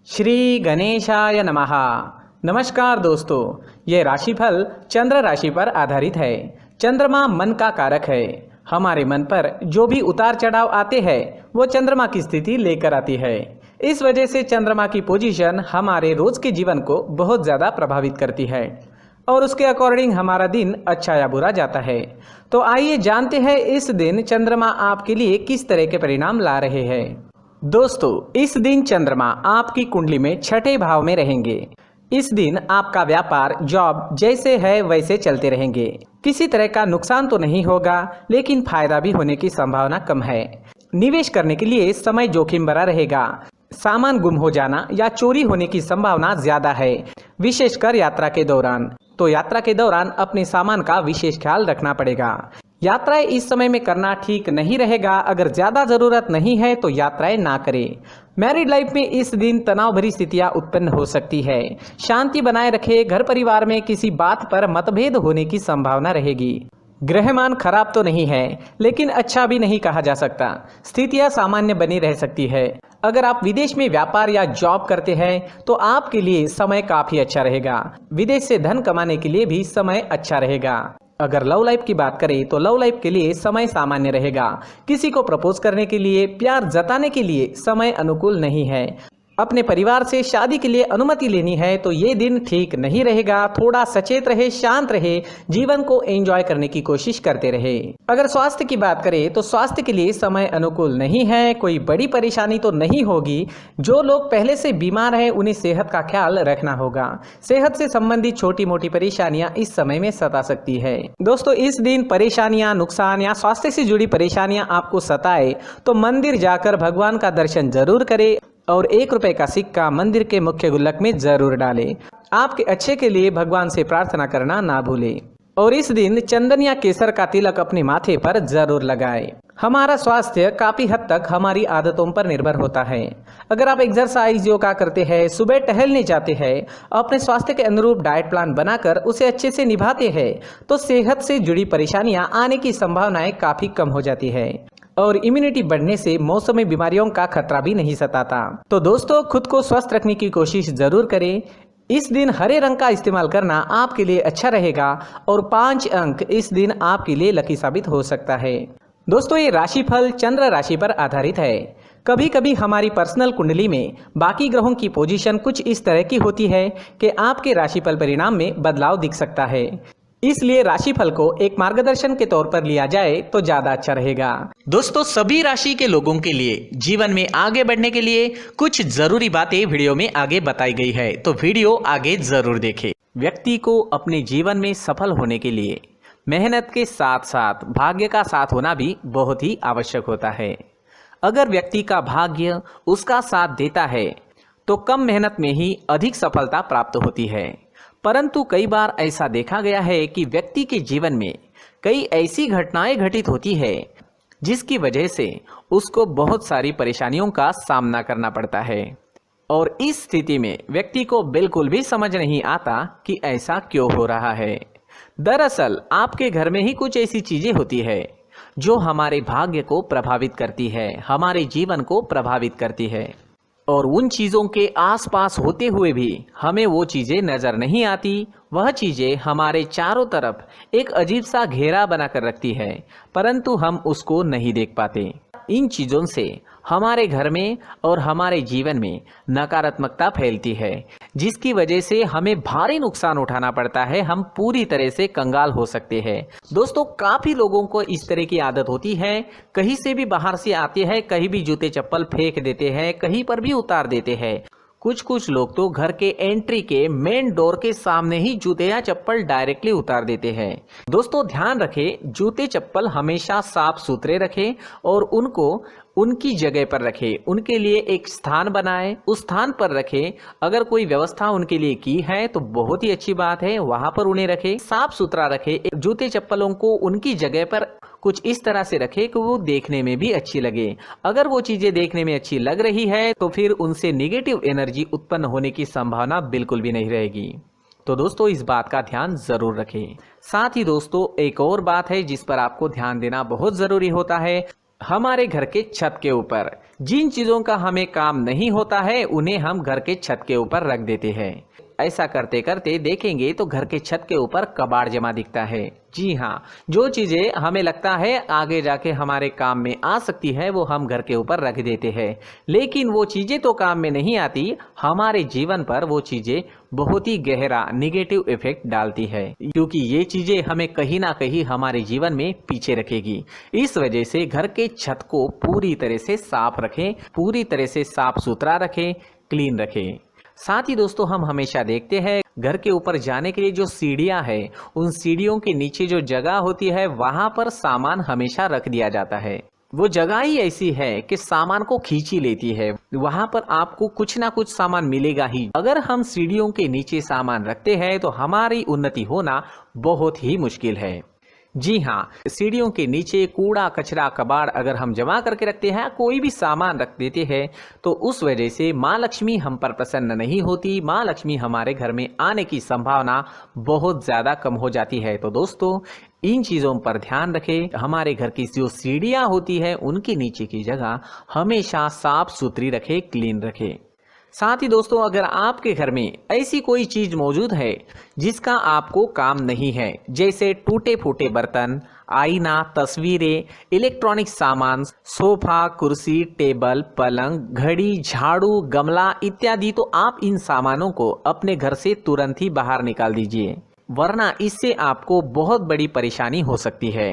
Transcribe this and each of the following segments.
श्री गणेशाय नमः। नमस्कार दोस्तों, ये राशिफल चंद्र राशि पर आधारित है। चंद्रमा मन का कारक है। हमारे मन पर जो भी उतार चढ़ाव आते हैं वो चंद्रमा की स्थिति लेकर आती है। इस वजह से चंद्रमा की पोजीशन हमारे रोज के जीवन को बहुत ज़्यादा प्रभावित करती है और उसके अकॉर्डिंग हमारा दिन अच्छा या बुरा जाता है। तो आइए जानते हैं इस दिन चंद्रमा आपके लिए किस तरह के परिणाम ला रहे हैं। दोस्तों, इस दिन चंद्रमा आपकी कुंडली में छठे भाव में रहेंगे। इस दिन आपका व्यापार, जॉब जैसे है वैसे चलते रहेंगे। किसी तरह का नुकसान तो नहीं होगा, लेकिन फायदा भी होने की संभावना कम है। निवेश करने के लिए समय जोखिम भरा रहेगा। सामान गुम हो जाना या चोरी होने की संभावना ज्यादा है, विशेषकर यात्रा के दौरान। तो यात्रा के दौरान अपने सामान का विशेष ख्याल रखना पड़ेगा। यात्राएं इस समय में करना ठीक नहीं रहेगा। अगर ज्यादा जरूरत नहीं है तो यात्राएं ना करें। मैरिड लाइफ में इस दिन तनाव भरी स्थितियां उत्पन्न हो सकती है। शांति बनाए रखें। घर परिवार में किसी बात पर मतभेद होने की संभावना रहेगी। ग्रहमान खराब तो नहीं है, लेकिन अच्छा भी नहीं कहा जा सकता। स्थितियां सामान्य बनी रह सकती है। अगर आप विदेश में व्यापार या जॉब करते हैं तो आपके लिए समय काफी अच्छा रहेगा। विदेश से धन कमाने के लिए भी समय अच्छा रहेगा। अगर लव लाइफ की बात करें तो लव लाइफ के लिए समय सामान्य रहेगा। किसी को प्रपोज करने के लिए, प्यार जताने के लिए समय अनुकूल नहीं है। अपने परिवार से शादी के लिए अनुमति लेनी है तो ये दिन ठीक नहीं रहेगा। थोड़ा सचेत रहे, शांत रहे, जीवन को एंजॉय करने की कोशिश करते रहे। अगर स्वास्थ्य की बात करें तो स्वास्थ्य के लिए समय अनुकूल नहीं है। कोई बड़ी परेशानी तो नहीं होगी। जो लोग पहले से बीमार हैं उन्हें सेहत का ख्याल रखना होगा। सेहत से संबंधित छोटी मोटी परेशानियां इस समय में सता सकती है। दोस्तों, इस दिन परेशानियां, नुकसान या स्वास्थ्य से जुड़ी परेशानियां आपको सताए तो मंदिर जाकर भगवान का दर्शन जरूर करें और 1 रुपए का सिक्का मंदिर के मुख्य गुल्लक में जरूर डालें। आपके अच्छे के लिए भगवान से प्रार्थना करना ना भूलें। और इस दिन चंदन या केसर का तिलक अपने माथे पर जरूर लगाएं। हमारा स्वास्थ्य काफी हद तक हमारी आदतों पर निर्भर होता है। अगर आप एक्सरसाइज, योगा करते हैं, सुबह टहलने जाते हैं, अपने स्वास्थ्य के अनुरूप डाइट प्लान बनाकर उसे अच्छे से निभाते हैं तो सेहत से जुड़ी परेशानियां आने की संभावनाएं काफी कम हो जाती है और इम्यूनिटी बढ़ने से मौसमी बीमारियों का खतरा भी नहीं सताता। तो दोस्तों, खुद को स्वस्थ रखने की कोशिश जरूर करें। इस दिन हरे रंग का इस्तेमाल करना आपके लिए अच्छा रहेगा और 5 अंक इस दिन आपके लिए लकी साबित हो सकता है। दोस्तों, ये राशिफल चंद्र राशि पर आधारित है। कभी कभी हमारी पर्सनल कुंडली में बाकी ग्रहों की पोजीशन कुछ इस तरह की होती है कि आपके राशिफल परिणाम में बदलाव दिख सकता है। इसलिए राशिफल को एक मार्गदर्शन के तौर पर लिया जाए तो ज्यादा अच्छा रहेगा। दोस्तों, सभी राशि के लोगों के लिए जीवन में आगे बढ़ने के लिए कुछ जरूरी बातें वीडियो में आगे बताई गई है, तो वीडियो आगे जरूर देखें। व्यक्ति को अपने जीवन में सफल होने के लिए मेहनत के साथ साथ भाग्य का साथ होना भी बहुत ही आवश्यक होता है। अगर व्यक्ति का भाग्य उसका साथ देता है तो कम मेहनत में ही अधिक सफलता प्राप्त होती है। परंतु कई बार ऐसा देखा गया है कि व्यक्ति के जीवन में कई ऐसी घटनाएं घटित होती है जिसकी वजह से उसको बहुत सारी परेशानियों का सामना करना पड़ता है और इस स्थिति में व्यक्ति को बिल्कुल भी समझ नहीं आता कि ऐसा क्यों हो रहा है। दरअसल आपके घर में ही कुछ ऐसी चीजें होती है जो हमारे भाग्य को प्रभावित करती है, हमारे जीवन को प्रभावित करती है और उन चीज़ों के आसपास होते हुए भी हमें वो चीज़ें नज़र नहीं आती। वह चीज़ें हमारे चारों तरफ एक अजीब सा घेरा बनाकर रखती है, परंतु हम उसको नहीं देख पाते। इन चीज़ों से हमारे घर में और हमारे जीवन में नकारात्मकता फैलती है, जिसकी वजह से हमें भारी नुकसान उठाना पड़ता है। हम पूरी तरह से कंगाल हो सकते हैं। दोस्तों, काफ़ी लोगों को इस तरह की आदत होती है। कहीं से भी बाहर से आते हैं, कहीं भी जूते चप्पल फेंक देते हैं, कहीं पर भी उतार देते हैं। कुछ लोग तो घर के एंट्री के मेन डोर के सामने ही जूते या चप्पल डायरेक्टली उतार देते हैं। दोस्तों, ध्यान रखें, जूते चप्पल हमेशा साफ सुथरे रखें और उनको उनकी जगह पर रखें। उनके लिए एक स्थान बनाएं, उस स्थान पर रखें। अगर कोई व्यवस्था उनके लिए की है तो बहुत ही अच्छी बात है, वहां पर उन्हें रखें, साफ सुथरा रखें। जूते चप्पलों को उनकी जगह पर कुछ इस तरह से रखें कि वो देखने में भी अच्छी लगे। अगर वो चीजें देखने में अच्छी लग रही है तो फिर उनसे नेगेटिव एनर्जी उत्पन्न होने की संभावना बिल्कुल भी नहीं रहेगी। तो दोस्तों, इस बात का ध्यान जरूर रखें। साथ ही दोस्तों, एक और बात है जिस पर आपको ध्यान देना बहुत जरूरी होता है। हमारे घर के छत के ऊपर जिन चीजों का हमें काम नहीं होता है उन्हें हम घर के छत के ऊपर रख देते हैं। ऐसा करते करते देखेंगे तो घर के छत के ऊपर कबाड़ जमा दिखता है। जी हाँ, जो चीजें हमें लगता है आगे जाके हमारे काम में आ सकती है वो हम घर के ऊपर रख देते हैं, लेकिन वो चीजें तो काम में नहीं आती, हमारे जीवन पर वो चीजें बहुत ही गहरा निगेटिव इफेक्ट डालती है, क्योंकि ये चीजें हमें कहीं ना कहीं हमारे जीवन में पीछे रखेगी। इस वजह से घर के छत को पूरी तरह से साफ रखें, पूरी तरह से साफ सुथरा रखें, क्लीन रखें। साथ ही दोस्तों हम हमेशा देखते हैं घर के ऊपर जाने के लिए जो सीढ़ियां है, उन सीढ़ियों के नीचे जो जगह होती है वहां पर सामान हमेशा रख दिया जाता है। वो जगह ही ऐसी है कि सामान को खींची लेती है, वहां पर आपको कुछ ना कुछ सामान मिलेगा ही। अगर हम सीढ़ियों के नीचे सामान रखते हैं तो हमारी उन्नति होना बहुत ही मुश्किल है। जी हाँ, सीढ़ियों के नीचे कूड़ा कचरा कबाड़ अगर हम जमा करके रखते हैं, कोई भी सामान रख देते हैं, तो उस वजह से माँ लक्ष्मी हम पर प्रसन्न नहीं होती, माँ लक्ष्मी हमारे घर में आने की संभावना बहुत ज़्यादा कम हो जाती है। तो दोस्तों इन चीज़ों पर ध्यान रखें। हमारे घर की जो सीढ़ियाँ होती है उनके नीचे की जगह हमेशा साफ सुथरी रखें, क्लीन रखें। साथ ही दोस्तों अगर आपके घर में ऐसी कोई चीज मौजूद है जिसका आपको काम नहीं है, जैसे टूटे फूटे बर्तन, आईना, तस्वीरें, इलेक्ट्रॉनिक सामान, सोफा, कुर्सी, टेबल, पलंग, घड़ी, झाड़ू, गमला इत्यादि, तो आप इन सामानों को अपने घर से तुरंत ही बाहर निकाल दीजिए, वरना इससे आपको बहुत बड़ी परेशानी हो सकती है।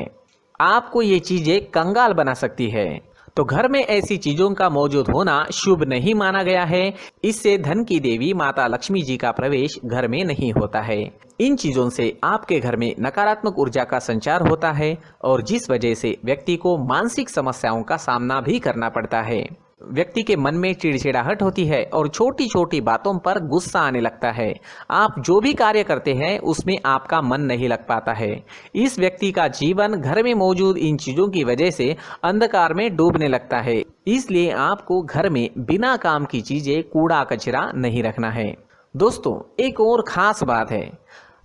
आपको ये चीजें कंगाल बना सकती है। तो घर में ऐसी चीजों का मौजूद होना शुभ नहीं माना गया है। इससे धन की देवी माता लक्ष्मी जी का प्रवेश घर में नहीं होता है। इन चीजों से आपके घर में नकारात्मक ऊर्जा का संचार होता है और जिस वजह से व्यक्ति को मानसिक समस्याओं का सामना भी करना पड़ता है। व्यक्ति के मन में चिड़चिड़ाहट होती है और छोटी छोटी बातों पर गुस्सा आने लगता है। आप जो भी कार्य करते हैं उसमें आपका मन नहीं लग पाता है। इस व्यक्ति का जीवन घर में मौजूद इन चीजों की वजह से अंधकार में डूबने लगता है। इसलिए आपको घर में बिना काम की चीजें, कूड़ा कचरा नहीं रखना है। दोस्तों एक और खास बात है,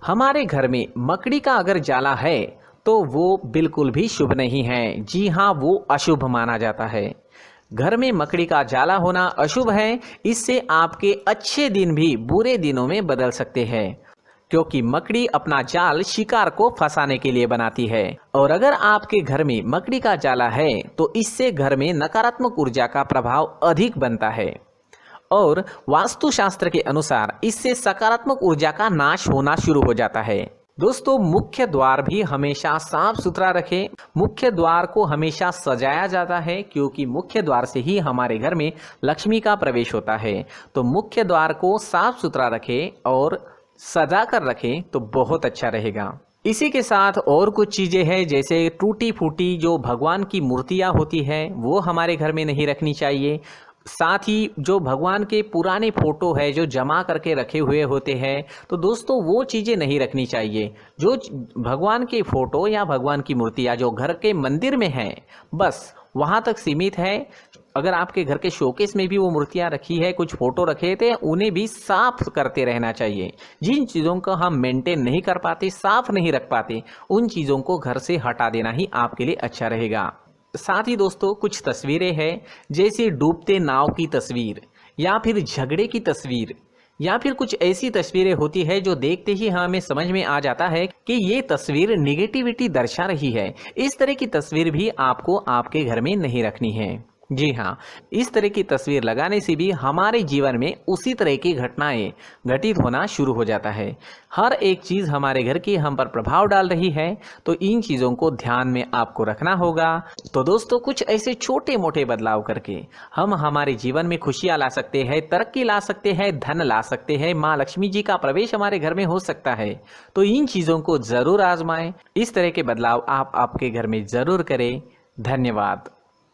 हमारे घर में मकड़ी का अगर जाला है तो वो बिल्कुल भी शुभ नहीं है। जी हाँ, वो अशुभ माना जाता है। घर में मकड़ी का जाला होना अशुभ है। इससे आपके अच्छे दिन भी बुरे दिनों में बदल सकते हैं, क्योंकि मकड़ी अपना जाल शिकार को फंसाने के लिए बनाती है। और अगर आपके घर में मकड़ी का जाला है तो इससे घर में नकारात्मक ऊर्जा का प्रभाव अधिक बनता है और वास्तुशास्त्र के अनुसार इससे सकारात्मक ऊर्जा का नाश होना शुरू हो जाता है। दोस्तों मुख्य द्वार भी हमेशा साफ सुथरा रखें। मुख्य द्वार को हमेशा सजाया जाता है, क्योंकि मुख्य द्वार से ही हमारे घर में लक्ष्मी का प्रवेश होता है। तो मुख्य द्वार को साफ सुथरा रखें और सजा कर रखें तो बहुत अच्छा रहेगा। इसी के साथ और कुछ चीज़ें हैं, जैसे टूटी फूटी जो भगवान की मूर्तियाँ होती हैं वो हमारे घर में नहीं रखनी चाहिए। साथ ही जो भगवान के पुराने फोटो है जो जमा करके रखे हुए होते हैं, तो दोस्तों वो चीज़ें नहीं रखनी चाहिए। जो भगवान के फोटो या भगवान की मूर्तियाँ जो घर के मंदिर में हैं बस वहाँ तक सीमित है। अगर आपके घर के शोकेस में भी वो मूर्तियाँ रखी है, कुछ फोटो रखे थे, उन्हें भी साफ करते रहना चाहिए। जिन चीज़ों को हम मेंटेन नहीं कर पाते, साफ नहीं रख पाते, उन चीज़ों को घर से हटा देना ही आपके लिए अच्छा रहेगा। साथ ही दोस्तों कुछ तस्वीरें हैं, जैसे डूबते नाव की तस्वीर या फिर झगड़े की तस्वीर या फिर कुछ ऐसी तस्वीरें होती है जो देखते ही हमें समझ में आ जाता है कि ये तस्वीर निगेटिविटी दर्शा रही है। इस तरह की तस्वीर भी आपको आपके घर में नहीं रखनी है। जी हाँ, इस तरह की तस्वीर लगाने से भी हमारे जीवन में उसी तरह की घटनाएं घटित होना शुरू हो जाता है। हर एक चीज़ हमारे घर की हम पर प्रभाव डाल रही है, तो इन चीज़ों को ध्यान में आपको रखना होगा। तो दोस्तों कुछ ऐसे छोटे मोटे बदलाव करके हम हमारे जीवन में खुशियाँ ला सकते हैं, तरक्की ला सकते हैं, धन ला सकते हैं, माँ लक्ष्मी जी का प्रवेश हमारे घर में हो सकता है। तो इन चीज़ों को ज़रूर आजमाएं। इस तरह के बदलाव आप आपके घर में ज़रूर करें। धन्यवाद।